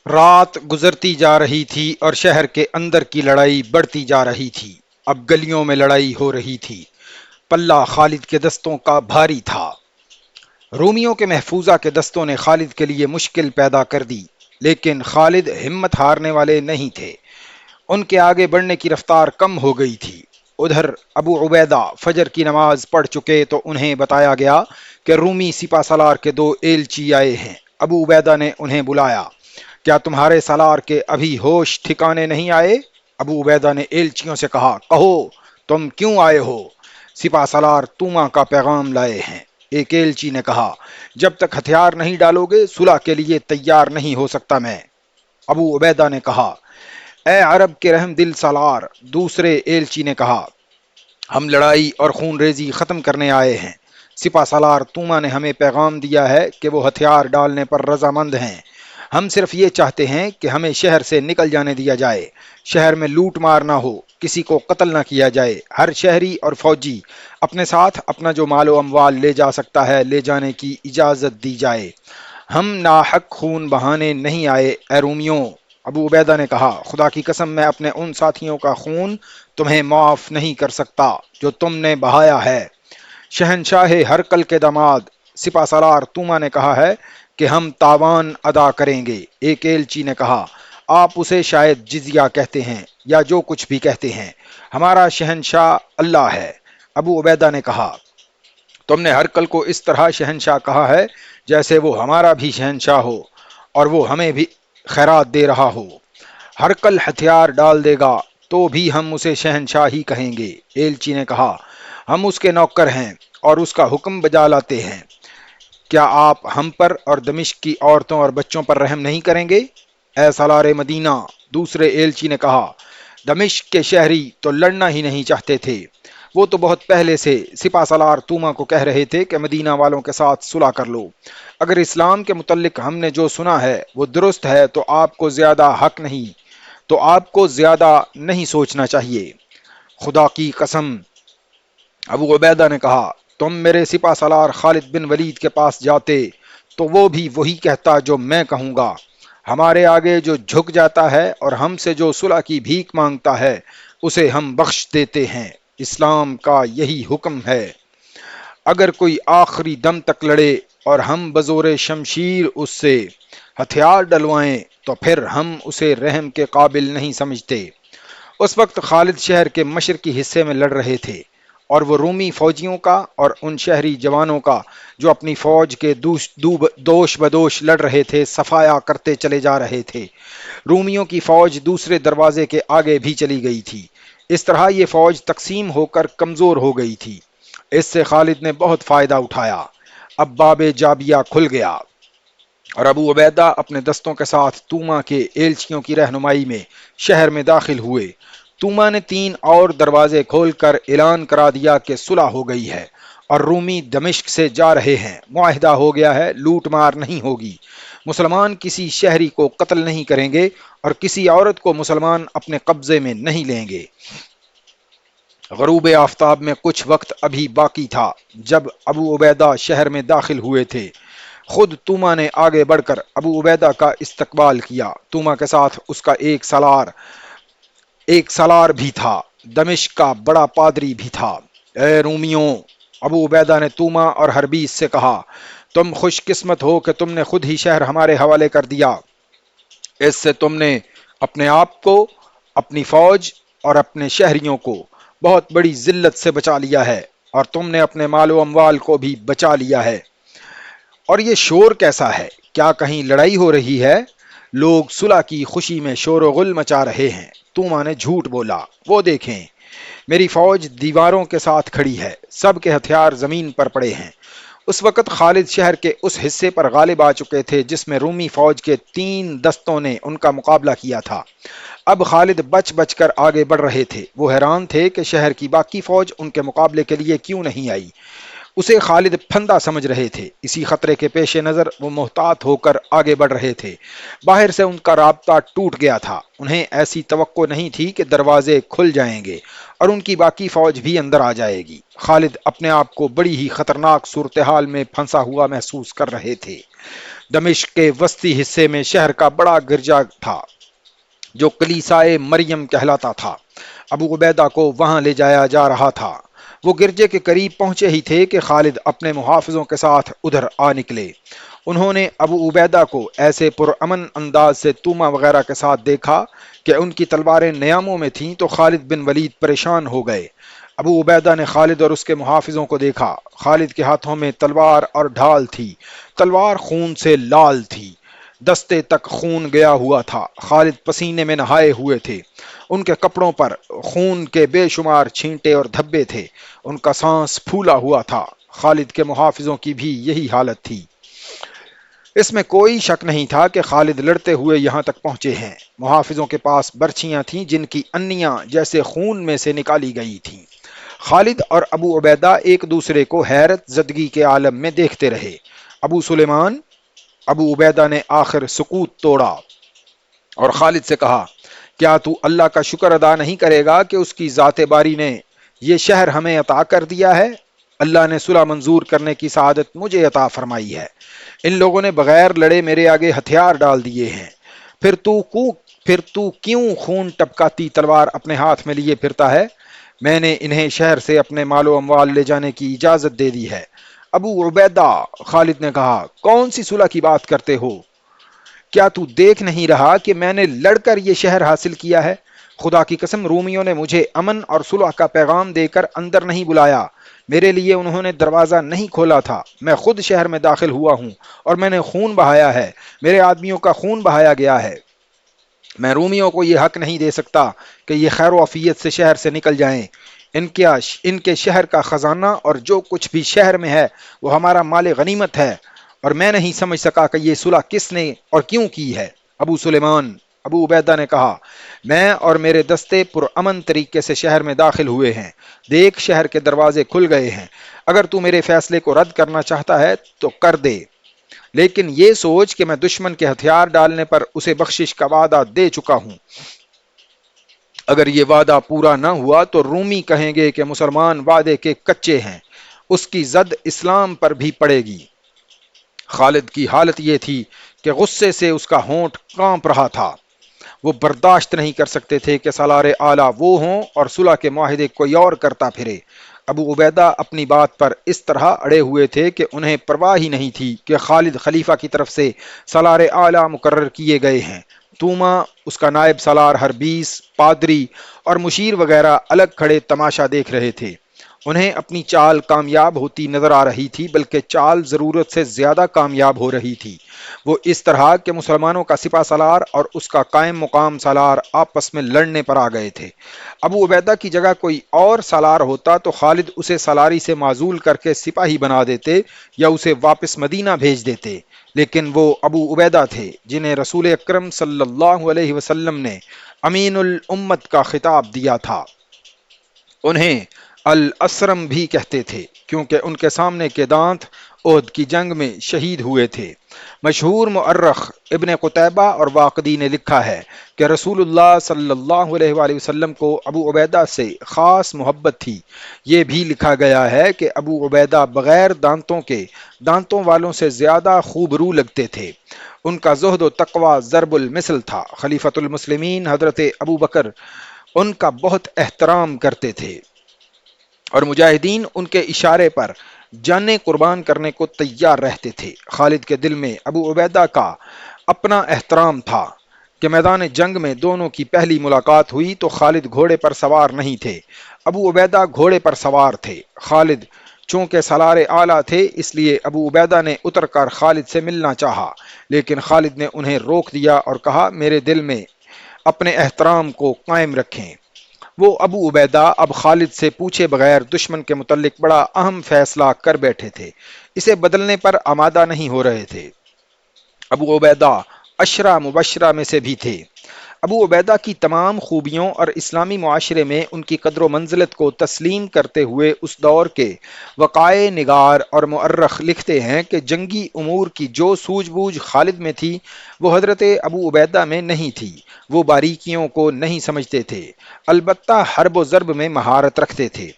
رات گزرتی جا رہی تھی اور شہر کے اندر کی لڑائی بڑھتی جا رہی تھی۔ اب گلیوں میں لڑائی ہو رہی تھی۔ پلہ خالد کے دستوں کا بھاری تھا۔ رومیوں کے محفوظہ کے دستوں نے خالد کے لیے مشکل پیدا کر دی، لیکن خالد ہمت ہارنے والے نہیں تھے۔ ان کے آگے بڑھنے کی رفتار کم ہو گئی تھی۔ ادھر ابو عبیدہ فجر کی نماز پڑھ چکے تو انہیں بتایا گیا کہ رومی سپہ سالار کے دو ایلچی آئے ہیں۔ ابو عبیدہ نے انہیں بلایا۔ کیا تمہارے سالار کے ابھی ہوش ٹھکانے نہیں آئے؟ ابو عبیدہ نے ایلچیوں سے کہا، کہو تم کیوں آئے ہو؟ سپہ سالار توما کا پیغام لائے ہیں۔ ایک ایلچی نے کہا، جب تک ہتھیار نہیں ڈالو گے صلح کے لیے تیار نہیں ہو سکتا میں۔ ابو عبیدہ نے کہا، اے عرب کے رحم دل سالار۔ دوسرے ایلچی نے کہا، ہم لڑائی اور خون ریزی ختم کرنے آئے ہیں۔ سپہ سالار توما نے ہمیں پیغام دیا ہے کہ وہ ہتھیار ڈالنے پر رضامند ہیں۔ ہم صرف یہ چاہتے ہیں کہ ہمیں شہر سے نکل جانے دیا جائے۔ شہر میں لوٹ مار نہ ہو، کسی کو قتل نہ کیا جائے۔ ہر شہری اور فوجی اپنے ساتھ اپنا جو مال و اموال لے جا سکتا ہے لے جانے کی اجازت دی جائے۔ ہم ناحق خون بہانے نہیں آئے اے رومیوں۔ ابو عبیدہ نے کہا، خدا کی قسم میں اپنے ان ساتھیوں کا خون تمہیں معاف نہیں کر سکتا جو تم نے بہایا ہے۔ شہنشاہ ہرکل کے داماد سپہ سالار توما نے کہا ہے کہ ہم تاوان ادا کریں گے۔ ایک ایلچی نے کہا، آپ اسے شاید جزیہ کہتے ہیں یا جو کچھ بھی کہتے ہیں، ہمارا شہنشاہ اللہ ہے۔ ابو عبیدہ نے کہا، تم نے ہرکل کو اس طرح شہنشاہ کہا ہے جیسے وہ ہمارا بھی شہنشاہ ہو اور وہ ہمیں بھی خیرات دے رہا ہو۔ ہرکل ہتھیار ڈال دے گا تو بھی ہم اسے شہنشاہ ہی کہیں گے۔ ایلچی نے کہا، ہم اس کے نوکر ہیں اور اس کا حکم بجا لاتے ہیں۔ کیا آپ ہم پر اور دمشق کی عورتوں اور بچوں پر رحم نہیں کریں گے؟ اے سالار مدینہ، دوسرے ایلچی نے کہا، دمشق کے شہری تو لڑنا ہی نہیں چاہتے تھے۔ وہ تو بہت پہلے سے سپہ سالار توما کو کہہ رہے تھے کہ مدینہ والوں کے ساتھ صلح کر لو۔ اگر اسلام کے متعلق ہم نے جو سنا ہے وہ درست ہے تو آپ کو زیادہ حق نہیں، تو آپ کو زیادہ نہیں سوچنا چاہیے۔ خدا کی قسم، ابو عبیدہ نے کہا، تم میرے سپہ سالار خالد بن ولید کے پاس جاتے تو وہ بھی وہی کہتا جو میں کہوں گا۔ ہمارے آگے جو جھک جاتا ہے اور ہم سے جو صلح کی بھیک مانگتا ہے اسے ہم بخش دیتے ہیں۔ اسلام کا یہی حکم ہے۔ اگر کوئی آخری دم تک لڑے اور ہم بزور شمشیر اس سے ہتھیار ڈلوائیں تو پھر ہم اسے رحم کے قابل نہیں سمجھتے۔ اس وقت خالد شہر کے مشرقی حصے میں لڑ رہے تھے اور وہ رومی فوجیوں کا اور ان شہری جوانوں کا جو اپنی فوج کے دوش بدوش لڑ رہے تھے صفایا کرتے چلے جا رہے تھے۔ رومیوں کی فوج دوسرے دروازے کے آگے بھی چلی گئی تھی۔ اس طرح یہ فوج تقسیم ہو کر کمزور ہو گئی تھی۔ اس سے خالد نے بہت فائدہ اٹھایا۔ اب باب جابیہ کھل گیا اور ابو عبیدہ اپنے دستوں کے ساتھ توما کے ایلچیوں کی رہنمائی میں شہر میں داخل ہوئے۔ توما نے 3 اور دروازے کھول کر اعلان کرا دیا کہ صلح ہو گئی ہے اور رومی دمشق سے جا رہے ہیں۔ معاہدہ ہو گیا ہے، لوٹ مار نہیں ہوگی۔ مسلمان کسی شہری کو قتل نہیں کریں گے اور کسی عورت کو مسلمان اپنے قبضے میں نہیں لیں گے۔ غروب آفتاب میں کچھ وقت ابھی باقی تھا جب ابو عبیدہ شہر میں داخل ہوئے تھے۔ خود توما نے آگے بڑھ کر ابو عبیدہ کا استقبال کیا۔ توما کے ساتھ اس کا ایک سالار بھی تھا، دمشق کا بڑا پادری بھی تھا۔ اے رومیوں، ابو عبیدہ نے توما اور ہربیس سے کہا، تم خوش قسمت ہو کہ تم نے خود ہی شہر ہمارے حوالے کر دیا۔ اس سے تم نے اپنے آپ کو، اپنی فوج اور اپنے شہریوں کو بہت بڑی ذلت سے بچا لیا ہے اور تم نے اپنے مال و اموال کو بھی بچا لیا ہے۔ اور یہ شور کیسا ہے؟ کیا کہیں لڑائی ہو رہی ہے؟ لوگ صلح کی خوشی میں شور و غل مچا رہے ہیں۔ توما نے جھوٹ بولا، وہ دیکھیں میری فوج دیواروں کے ساتھ کھڑی ہے، سب کے ہتھیار زمین پر پڑے ہیں۔ اس وقت خالد شہر کے اس حصے پر غالب آ چکے تھے جس میں رومی فوج کے 3 دستوں نے ان کا مقابلہ کیا تھا۔ اب خالد بچ بچ کر آگے بڑھ رہے تھے۔ وہ حیران تھے کہ شہر کی باقی فوج ان کے مقابلے کے لیے کیوں نہیں آئی۔ اسے خالد پھندا سمجھ رہے تھے۔ اسی خطرے کے پیش نظر وہ محتاط ہو کر آگے بڑھ رہے تھے۔ باہر سے ان کا رابطہ ٹوٹ گیا تھا۔ انہیں ایسی توقع نہیں تھی کہ دروازے کھل جائیں گے اور ان کی باقی فوج بھی اندر آ جائے گی۔ خالد اپنے آپ کو بڑی ہی خطرناک صورتحال میں پھنسا ہوا محسوس کر رہے تھے۔ دمشق کے وسطی حصے میں شہر کا بڑا گرجا تھا جو کلیسائے مریم کہلاتا تھا۔ ابو عبیدہ کو وہاں لے جایا جا رہا تھا۔ وہ گرجے کے قریب پہنچے ہی تھے کہ خالد اپنے محافظوں کے ساتھ ادھر آ نکلے۔ انہوں نے ابو عبیدہ کو ایسے پرامن انداز سے تومہ وغیرہ کے ساتھ دیکھا کہ ان کی تلواریں نیاموں میں تھیں تو خالد بن ولید پریشان ہو گئے۔ ابو عبیدہ نے خالد اور اس کے محافظوں کو دیکھا۔ خالد کے ہاتھوں میں تلوار اور ڈھال تھی۔ تلوار خون سے لال تھی، دستے تک خون گیا ہوا تھا۔ خالد پسینے میں نہائے ہوئے تھے۔ ان کے کپڑوں پر خون کے بے شمار چھینٹے اور دھبے تھے۔ ان کا سانس پھولا ہوا تھا۔ خالد کے محافظوں کی بھی یہی حالت تھی۔ اس میں کوئی شک نہیں تھا کہ خالد لڑتے ہوئے یہاں تک پہنچے ہیں۔ محافظوں کے پاس برچیاں تھیں جن کی انیاں جیسے خون میں سے نکالی گئی تھیں۔ خالد اور ابو عبیدہ ایک دوسرے کو حیرت زدگی کے عالم میں دیکھتے رہے۔ ابو سلیمان، ابو عبیدہ نے آخر سکوت توڑا اور خالد سے کہا، کیا تو اللہ کا شکر ادا نہیں کرے گا کہ اس کی ذات باری نے یہ شہر ہمیں عطا کر دیا ہے؟ اللہ نے صلح منظور کرنے کی سعادت مجھے عطا فرمائی ہے۔ ان لوگوں نے بغیر لڑے میرے آگے ہتھیار ڈال دیے ہیں۔ پھر تو کیوں خون ٹپکاتی تلوار اپنے ہاتھ میں لیے پھرتا ہے؟ میں نے انہیں شہر سے اپنے مال و اموال لے جانے کی اجازت دے دی ہے۔ ابو عبیدہ، خالد نے کہا، کون سی صلح کی بات کرتے ہو؟ کیا تو دیکھ نہیں رہا کہ میں نے لڑ کر یہ شہر حاصل کیا ہے؟ خدا کی قسم، رومیوں نے مجھے امن اور صلح کا پیغام دے کر اندر نہیں بلایا۔ میرے لیے انہوں نے دروازہ نہیں کھولا تھا۔ میں خود شہر میں داخل ہوا ہوں اور میں نے خون بہایا ہے۔ میرے آدمیوں کا خون بہایا گیا ہے۔ میں رومیوں کو یہ حق نہیں دے سکتا کہ یہ خیر و عافیت سے شہر سے نکل جائیں۔ ان کے شہر کا خزانہ اور جو کچھ بھی شہر میں ہے وہ ہمارا مال غنیمت ہے، اور میں نہیں سمجھ سکا کہ یہ صلح کس نے اور کیوں کی ہے۔ ابو سلیمان، ابو عبیدہ نے کہا، میں اور میرے دستے پرامن طریقے سے شہر میں داخل ہوئے ہیں۔ دیکھ، شہر کے دروازے کھل گئے ہیں۔ اگر تو میرے فیصلے کو رد کرنا چاہتا ہے تو کر دے، لیکن یہ سوچ کہ میں دشمن کے ہتھیار ڈالنے پر اسے بخشش کا وعدہ دے چکا ہوں۔ اگر یہ وعدہ پورا نہ ہوا تو رومی کہیں گے کہ مسلمان وعدے کے کچے ہیں۔ اس کی زد اسلام پر بھی پڑے گی۔ خالد کی حالت یہ تھی کہ غصے سے اس کا ہونٹ کانپ رہا تھا۔ وہ برداشت نہیں کر سکتے تھے کہ سالار اعلیٰ وہ ہوں اور صلح کے معاہدے کوئی اور کرتا پھرے۔ ابو عبیدہ اپنی بات پر اس طرح اڑے ہوئے تھے کہ انہیں پرواہ ہی نہیں تھی کہ خالد خلیفہ کی طرف سے سالار اعلیٰ مقرر کیے گئے ہیں۔ توما، اس کا نائب سالار ہربیس، پادری اور مشیر وغیرہ الگ کھڑے تماشا دیکھ رہے تھے۔ انہیں اپنی چال کامیاب ہوتی نظر آ رہی تھی، بلکہ چال ضرورت سے زیادہ کامیاب ہو رہی تھی۔ وہ اس طرح کہ مسلمانوں کا سپہ سالار اور اس کا قائم مقام سالار آپس میں لڑنے پر آ گئے تھے۔ ابو عبیدہ کی جگہ کوئی اور سالار ہوتا تو خالد اسے سالاری سے معزول کر کے سپاہی بنا دیتے یا اسے واپس مدینہ بھیج دیتے، لیکن وہ ابو عبیدہ تھے جنہیں رسول اکرم صلی اللہ علیہ وسلم نے امین الامت کا خطاب دیا تھا۔ انہیں الاسرم بھی کہتے تھے کیونکہ ان کے سامنے کے دانت احد کی جنگ میں شہید ہوئے تھے۔ مشہور مؤرخ ابن قتیبہ اور واقدی نے لکھا ہے کہ رسول اللہ صلی اللہ علیہ وآلہ وسلم کو ابو عبیدہ سے خاص محبت تھی۔ یہ بھی لکھا گیا ہے کہ ابو عبیدہ بغیر دانتوں کے دانتوں والوں سے زیادہ خوبرو لگتے تھے۔ ان کا زہد و تقوی ضرب المثل تھا۔ خلیفۃ المسلمین حضرت ابو بکر ان کا بہت احترام کرتے تھے اور مجاہدین ان کے اشارے پر جانیں قربان کرنے کو تیار رہتے تھے۔ خالد کے دل میں ابو عبیدہ کا اپنا احترام تھا کہ میدان جنگ میں دونوں کی پہلی ملاقات ہوئی تو خالد گھوڑے پر سوار نہیں تھے، ابو عبیدہ گھوڑے پر سوار تھے۔ خالد چونکہ سالار اعلیٰ تھے اس لیے ابو عبیدہ نے اتر کر خالد سے ملنا چاہا، لیکن خالد نے انہیں روک دیا اور کہا، میرے دل میں اپنے احترام کو قائم رکھیں۔ وہ ابو عبیدہ اب خالد سے پوچھے بغیر دشمن کے متعلق بڑا اہم فیصلہ کر بیٹھے تھے، اسے بدلنے پر آمادہ نہیں ہو رہے تھے۔ ابو عبیدہ عشرہ مبشرہ میں سے بھی تھے۔ ابو عبیدہ کی تمام خوبیوں اور اسلامی معاشرے میں ان کی قدر و منزلت کو تسلیم کرتے ہوئے اس دور کے وقائع نگار اور مؤرخ لکھتے ہیں کہ جنگی امور کی جو سوجھ بوجھ خالد میں تھی وہ حضرت ابو عبیدہ میں نہیں تھی۔ وہ باریکیوں کو نہیں سمجھتے تھے، البتہ حرب و ضرب میں مہارت رکھتے تھے۔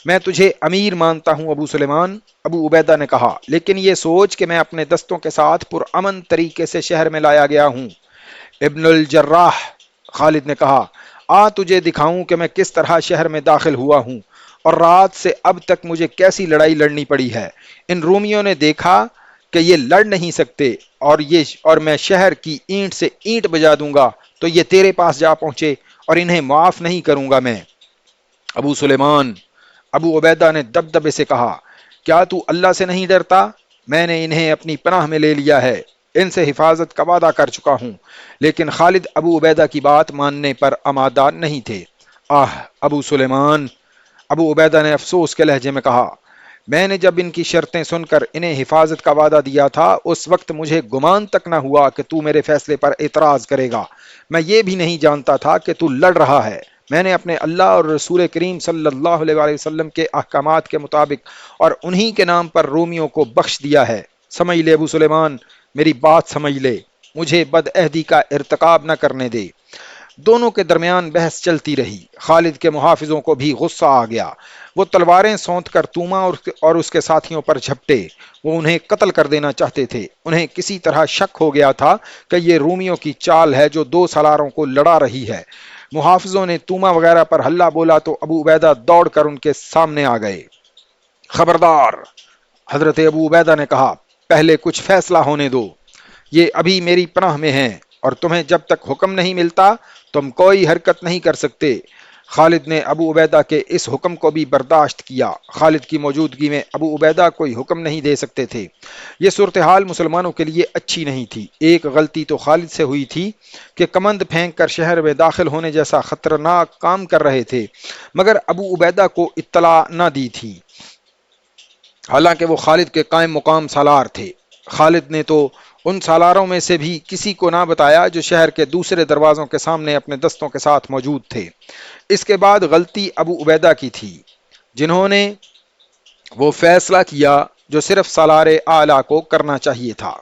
میں تجھے امیر مانتا ہوں ابو سلیمان، ابو عبیدہ نے کہا، لیکن یہ سوچ کہ میں اپنے دستوں کے ساتھ پرامن طریقے سے شہر میں لایا گیا ہوں۔ ابن الجراح، خالد نے کہا، تجھے دکھاؤں کہ میں کس طرح شہر میں داخل ہوا ہوں اور رات سے اب تک مجھے کیسی لڑائی لڑنی پڑی ہے۔ ان رومیوں نے دیکھا کہ یہ لڑ نہیں سکتے اور میں شہر کی اینٹ سے اینٹ بجا دوں گا تو یہ تیرے پاس جا پہنچے اور انہیں معاف نہیں کروں گا میں۔ ابو سلیمان، ابو عبیدہ نے دبدبے سے کہا، کیا تو اللہ سے نہیں ڈرتا؟ میں نے انہیں اپنی پناہ میں لے لیا ہے، ان سے حفاظت کا وعدہ کر چکا ہوں۔ لیکن خالد ابو عبیدہ کی بات ماننے پر آمادہ نہیں تھے۔ ابو سلیمان، ابو عبیدہ نے افسوس کے لہجے میں کہا، میں نے جب ان کی شرطیں سن کر انہیں حفاظت کا وعدہ دیا تھا اس وقت مجھے گمان تک نہ ہوا کہ تو میرے فیصلے پر اعتراض کرے گا۔ میں یہ بھی نہیں جانتا تھا کہ تو لڑ رہا ہے۔ میں نے اپنے اللہ اور رسول کریم صلی اللہ علیہ وآلہ وسلم کے احکامات کے مطابق اور انہی کے نام پر رومیوں کو بخش دیا ہے۔ سمجھ لے ابو سلیمان، میری بات سمجھ لے، مجھے بد عہدی کا ارتکاب نہ کرنے دے۔ دونوں کے درمیان بحث چلتی رہی۔ خالد کے محافظوں کو بھی غصہ آ گیا۔ وہ تلواریں سونت کر توما اور اس کے ساتھیوں پر جھپٹے۔ وہ انہیں قتل کر دینا چاہتے تھے۔ انہیں کسی طرح شک ہو گیا تھا کہ یہ رومیوں کی چال ہے جو دو سالاروں کو لڑا رہی ہے۔ محافظوں نے توما وغیرہ پر ہلہ بولا تو ابو عبیدہ دوڑ کر ان کے سامنے آ گئے۔ خبردار، حضرت ابو عبیدہ نے کہا، پہلے کچھ فیصلہ ہونے دو۔ یہ ابھی میری پناہ میں ہیں اور تمہیں جب تک حکم نہیں ملتا تم کوئی حرکت نہیں کر سکتے۔ خالد نے ابو عبیدہ کے اس حکم کو بھی برداشت کیا۔ خالد کی موجودگی میں ابو عبیدہ کوئی حکم نہیں دے سکتے تھے۔ یہ صورتحال مسلمانوں کے لیے اچھی نہیں تھی۔ ایک غلطی تو خالد سے ہوئی تھی کہ کمند پھینک کر شہر میں داخل ہونے جیسا خطرناک کام کر رہے تھے، مگر ابو عبیدہ کو اطلاع نہ دی تھی، حالانکہ وہ خالد کے قائم مقام سالار تھے۔ خالد نے تو ان سالاروں میں سے بھی کسی کو نہ بتایا جو شہر کے دوسرے دروازوں کے سامنے اپنے دستوں کے ساتھ موجود تھے۔ اس کے بعد غلطی ابو عبیدہ کی تھی، جنہوں نے وہ فیصلہ کیا جو صرف سالار اعلیٰ کو کرنا چاہیے تھا۔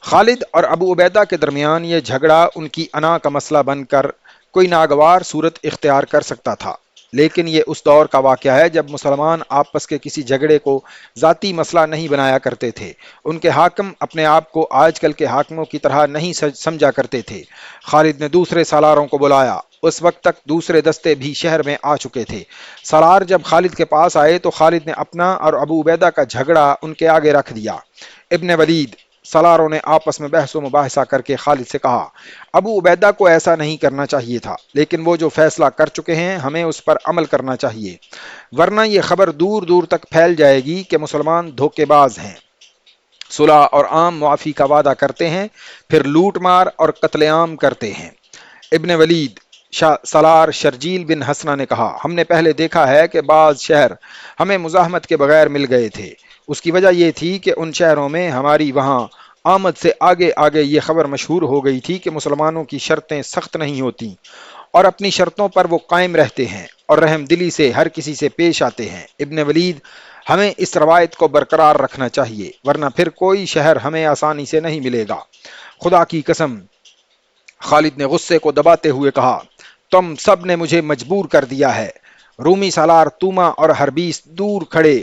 خالد اور ابو عبیدہ کے درمیان یہ جھگڑا ان کی انا کا مسئلہ بن کر کوئی ناگوار صورت اختیار کر سکتا تھا، لیکن یہ اس دور کا واقعہ ہے جب مسلمان آپس کے کسی جھگڑے کو ذاتی مسئلہ نہیں بنایا کرتے تھے۔ ان کے حاکم اپنے آپ کو آج کل کے حاکموں کی طرح نہیں سمجھا کرتے تھے۔ خالد نے دوسرے سالاروں کو بلایا۔ اس وقت تک دوسرے دستے بھی شہر میں آ چکے تھے۔ سالار جب خالد کے پاس آئے تو خالد نے اپنا اور ابو عبیدہ کا جھگڑا ان کے آگے رکھ دیا۔ ابن ولید، سالاروں نے آپس میں بحث و مباحثہ کر کے خالد سے کہا، ابو عبیدہ کو ایسا نہیں کرنا چاہیے تھا، لیکن وہ جو فیصلہ کر چکے ہیں ہمیں اس پر عمل کرنا چاہیے، ورنہ یہ خبر دور دور تک پھیل جائے گی کہ مسلمان دھوکے باز ہیں، صلح اور عام معافی کا وعدہ کرتے ہیں، پھر لوٹ مار اور قتل عام کرتے ہیں۔ ابن ولید، سالار شرجیل بن حسنہ نے کہا، ہم نے پہلے دیکھا ہے کہ بعض شہر ہمیں مزاحمت کے بغیر مل گئے تھے۔ اس کی وجہ یہ تھی کہ ان شہروں میں ہماری وہاں آمد سے آگے آگے یہ خبر مشہور ہو گئی تھی کہ مسلمانوں کی شرطیں سخت نہیں ہوتی اور اپنی شرطوں پر وہ قائم رہتے ہیں اور رحم دلی سے ہر کسی سے پیش آتے ہیں۔ ابن ولید، ہمیں اس روایت کو برقرار رکھنا چاہیے، ورنہ پھر کوئی شہر ہمیں آسانی سے نہیں ملے گا۔ خدا کی قسم، خالد نے غصے کو دباتے ہوئے کہا، تم سب نے مجھے مجبور کر دیا ہے۔ رومی سالار توما اور ہربیس دور کھڑے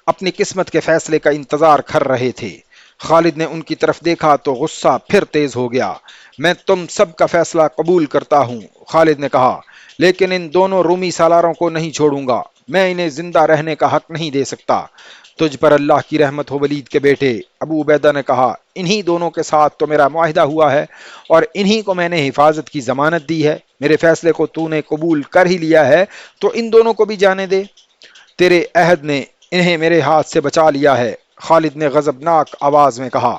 اپنی قسمت کے فیصلے کا انتظار کر رہے تھے۔ خالد نے ان کی طرف دیکھا تو غصہ پھر تیز ہو گیا۔ میں تم سب کا فیصلہ قبول کرتا ہوں، خالد نے کہا، لیکن ان دونوں رومی سالاروں کو نہیں چھوڑوں گا۔ میں انہیں زندہ رہنے کا حق نہیں دے سکتا۔ تجھ پر اللہ کی رحمت ہو ولید کے بیٹے، ابو عبیدہ نے کہا، انہی دونوں کے ساتھ تو میرا معاہدہ ہوا ہے اور انہی کو میں نے حفاظت کی ضمانت دی ہے۔ میرے فیصلے کو تو نے قبول کر ہی لیا ہے تو ان دونوں کو بھی جانے دے۔ تیرے عہد نے انہیں میرے ہاتھ سے بچا لیا ہے، خالد نے غضبناک آواز میں کہا،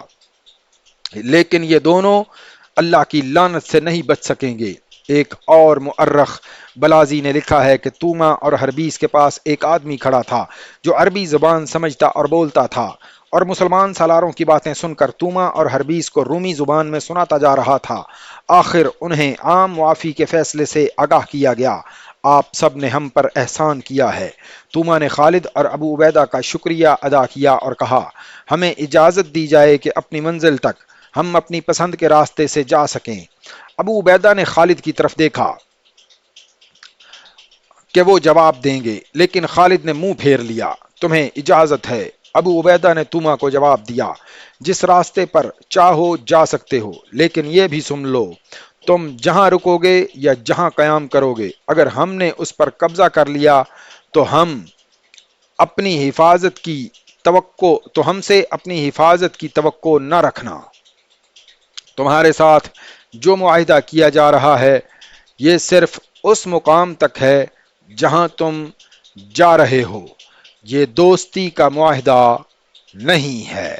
لیکن یہ دونوں اللہ کی لعنت سے نہیں بچ سکیں گے۔ ایک اور مؤرخ بلازی نے لکھا ہے کہ توما اور ہربیس کے پاس ایک آدمی کھڑا تھا جو عربی زبان سمجھتا اور بولتا تھا، اور مسلمان سالاروں کی باتیں سن کر توما اور ہربیس کو رومی زبان میں سناتا جا رہا تھا۔ آخر انہیں عام معافی کے فیصلے سے آگاہ کیا گیا۔ آپ سب نے ہم پر احسان کیا ہے۔ توما نے خالد اور ابو عبیدہ کا شکریہ ادا کیا اور کہا، ہمیں اجازت دی جائے کہ اپنی منزل تک ہم اپنی پسند کے راستے سے جا سکیں۔ ابو عبیدہ نے خالد کی طرف دیکھا کہ وہ جواب دیں گے، لیکن خالد نے منہ پھیر لیا۔ تمہیں اجازت ہے۔ ابو عبیدہ نے توما کو جواب دیا، جس راستے پر چاہو جا سکتے ہو، لیکن یہ بھی سن لو، تم جہاں رکو گے یا جہاں قیام کرو گے، اگر ہم نے اس پر قبضہ کر لیا تو ہم سے اپنی حفاظت کی توقع نہ رکھنا۔ تمہارے ساتھ جو معاہدہ کیا جا رہا ہے یہ صرف اس مقام تک ہے جہاں تم جا رہے ہو، یہ دوستی کا معاہدہ نہیں ہے۔